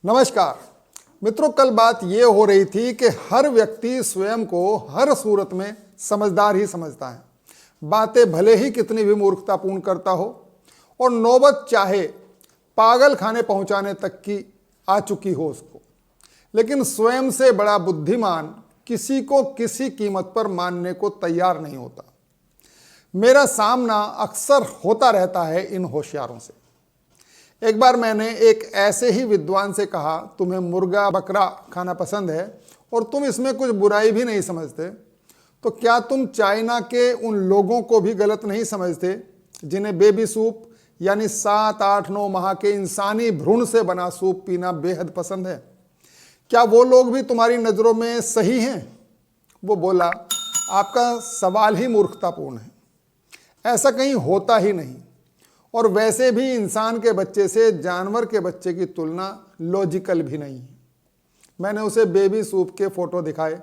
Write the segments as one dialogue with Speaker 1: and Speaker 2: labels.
Speaker 1: नमस्कार मित्रों, कल बात ये हो रही थी कि हर व्यक्ति स्वयं को हर सूरत में समझदार ही समझता है। बातें भले ही कितनी भी मूर्खतापूर्ण करता हो और नौबत चाहे पागल खाने पहुंचाने तक की आ चुकी हो उसको, लेकिन स्वयं से बड़ा बुद्धिमान किसी को किसी कीमत पर मानने को तैयार नहीं होता। मेरा सामना अक्सर होता रहता है इन होशियारों से। एक बार मैंने एक ऐसे ही विद्वान से कहा, तुम्हें मुर्गा बकरा खाना पसंद है और तुम इसमें कुछ बुराई भी नहीं समझते, तो क्या तुम चाइना के उन लोगों को भी गलत नहीं समझते जिन्हें बेबी सूप यानी 7, 8, 9 माह के इंसानी भ्रूण से बना सूप पीना बेहद पसंद है? क्या वो लोग भी तुम्हारी नज़रों में सही हैं? वो बोला, आपका सवाल ही मूर्खतापूर्ण है, ऐसा कहीं होता ही नहीं। और वैसे भी इंसान के बच्चे से जानवर के बच्चे की तुलना लॉजिकल भी नहीं है। मैंने उसे बेबी सूप के फोटो दिखाए,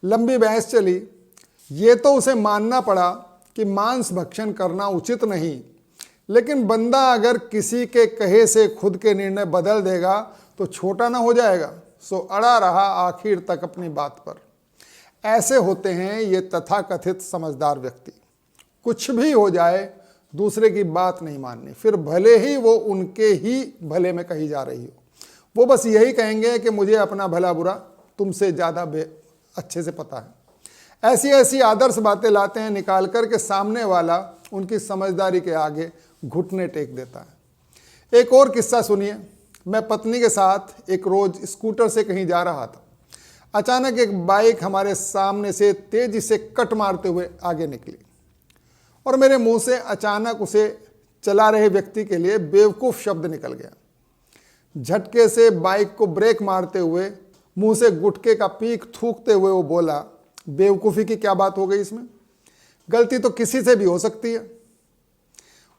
Speaker 1: लंबी बहस चली। ये तो उसे मानना पड़ा कि मांस भक्षण करना उचित नहीं, लेकिन बंदा अगर किसी के कहे से खुद के निर्णय बदल देगा तो छोटा ना हो जाएगा। सो अड़ा रहा आखिर तक अपनी बात पर। ऐसे होते हैं ये तथाकथित समझदार व्यक्ति। कुछ भी हो जाए दूसरे की बात नहीं माननी, फिर भले ही वो उनके ही भले में कही जा रही हो। वो बस यही कहेंगे कि मुझे अपना भला बुरा तुमसे ज़्यादा अच्छे से पता है। ऐसी ऐसी आदर्श बातें लाते हैं निकाल कर के सामने वाला उनकी समझदारी के आगे घुटने टेक देता है। एक और किस्सा सुनिए। मैं पत्नी के साथ एक रोज़ स्कूटर से कहीं जा रहा था। अचानक एक बाइक हमारे सामने से तेजी से कट मारते हुए आगे निकली और मेरे मुंह से अचानक उसे चला रहे व्यक्ति के लिए बेवकूफ़ शब्द निकल गया। झटके से बाइक को ब्रेक मारते हुए मुंह से गुटखे का पीक थूकते हुए वो बोला, बेवकूफ़ी की क्या बात हो गई इसमें? गलती तो किसी से भी हो सकती है।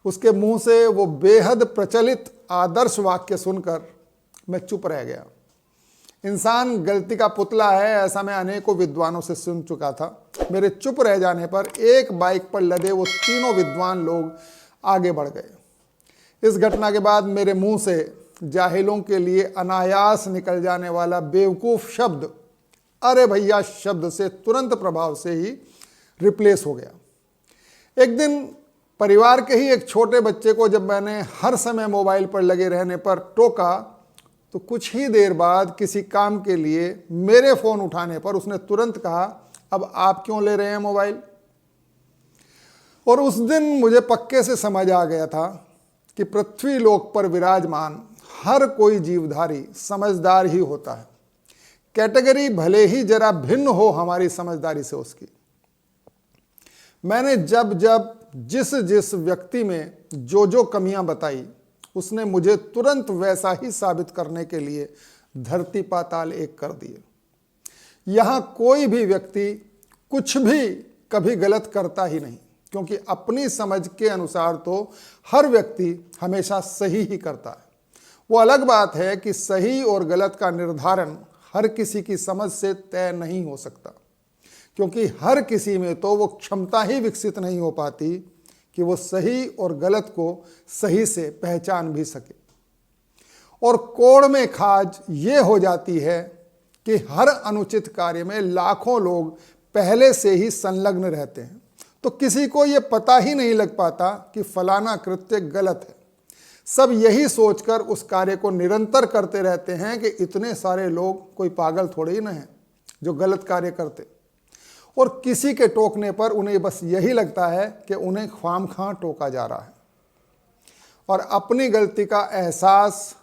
Speaker 1: उसके मुंह से वो बेहद प्रचलित आदर्श वाक्य सुनकर मैं चुप रह गया। इंसान गलती का पुतला है, ऐसा मैं अनेकों विद्वानों से सुन चुका था। मेरे चुप रह जाने पर एक बाइक पर लदे वो तीनों विद्वान लोग आगे बढ़ गए। इस घटना के बाद मेरे मुंह से जाहिलों के लिए अनायास निकल जाने वाला बेवकूफ़ शब्द अरे भैया शब्द से तुरंत प्रभाव से ही रिप्लेस हो गया। एक दिन परिवार के ही एक छोटे बच्चे को जब मैंने हर समय मोबाइल पर लगे रहने पर टोका, तो कुछ ही देर बाद किसी काम के लिए मेरे फ़ोन उठाने पर उसने तुरंत कहा, अब आप क्यों ले रहे हैं मोबाइल? और उस दिन मुझे पक्के से समझ आ गया था कि पृथ्वी लोक पर विराजमान हर कोई जीवधारी समझदार ही होता है। कैटेगरी भले ही जरा भिन्न हो हमारी समझदारी से उसकी। मैंने जब जब जिस जिस व्यक्ति में जो कमियां बताई, उसने मुझे तुरंत वैसा ही साबित करने के लिए धरती पाताल एक कर दिए। यहाँ कोई भी व्यक्ति कुछ भी कभी गलत करता ही नहीं, क्योंकि अपनी समझ के अनुसार तो हर व्यक्ति हमेशा सही ही करता है। वो अलग बात है कि सही और गलत का निर्धारण हर किसी की समझ से तय नहीं हो सकता, क्योंकि हर किसी में तो वो क्षमता ही विकसित नहीं हो पाती कि वो सही और गलत को सही से पहचान भी सके। और कोड़ में खाज ये हो जाती है कि हर अनुचित कार्य में लाखों लोग पहले से ही संलग्न रहते हैं, तो किसी को ये पता ही नहीं लग पाता कि फलाना कृत्य गलत है। सब यही सोचकर उस कार्य को निरंतर करते रहते हैं कि इतने सारे लोग कोई पागल थोड़े ही न हैं जो गलत कार्य करते। और किसी के टोकने पर उन्हें बस यही लगता है कि उन्हें ख्वामख्वाह टोका जा रहा है। और अपनी गलती का एहसास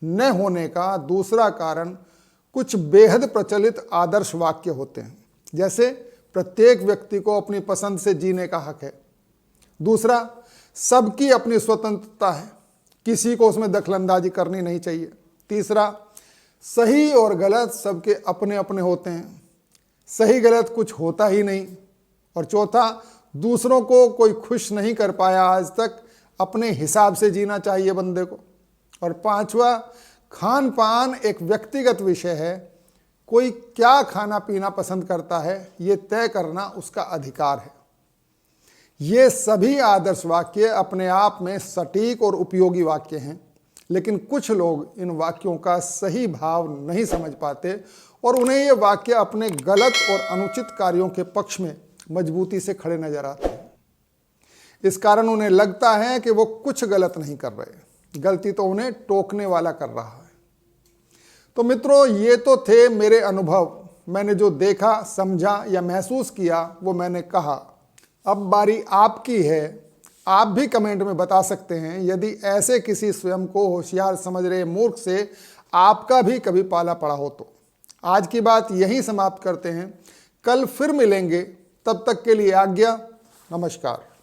Speaker 1: न होने का दूसरा कारण कुछ बेहद प्रचलित आदर्श वाक्य होते हैं, जैसे प्रत्येक व्यक्ति को अपनी पसंद से जीने का हक है। दूसरा, सबकी अपनी स्वतंत्रता है, किसी को उसमें दखलंदाजी करनी नहीं चाहिए। तीसरा, सही और गलत सबके अपने अपने होते हैं, सही गलत कुछ होता ही नहीं। और चौथा, दूसरों को कोई खुश नहीं कर पाया आज तक, अपने हिसाब से जीना चाहिए बंदे को। और पांचवा, खान पान एक व्यक्तिगत विषय है, कोई क्या खाना पीना पसंद करता है ये तय करना उसका अधिकार है। ये सभी आदर्श वाक्य अपने आप में सटीक और उपयोगी वाक्य हैं, लेकिन कुछ लोग इन वाक्यों का सही भाव नहीं समझ पाते और उन्हें ये वाक्य अपने गलत और अनुचित कार्यों के पक्ष में मजबूती से खड़े नजर आते हैं। इस कारण उन्हें लगता है कि वो कुछ गलत नहीं कर रहे, गलती तो उन्हें टोकने वाला कर रहा है। तो मित्रों, ये तो थे मेरे अनुभव। मैंने जो देखा, समझा या महसूस किया वो मैंने कहा। अब बारी आपकी है। आप भी कमेंट में बता सकते हैं यदि ऐसे किसी स्वयं को होशियार समझ रहे मूर्ख से आपका भी कभी पाला पड़ा हो तो। आज की बात यहीं समाप्त करते हैं। कल फिर मिलेंगे, तब तक के लिए आज्ञा। नमस्कार।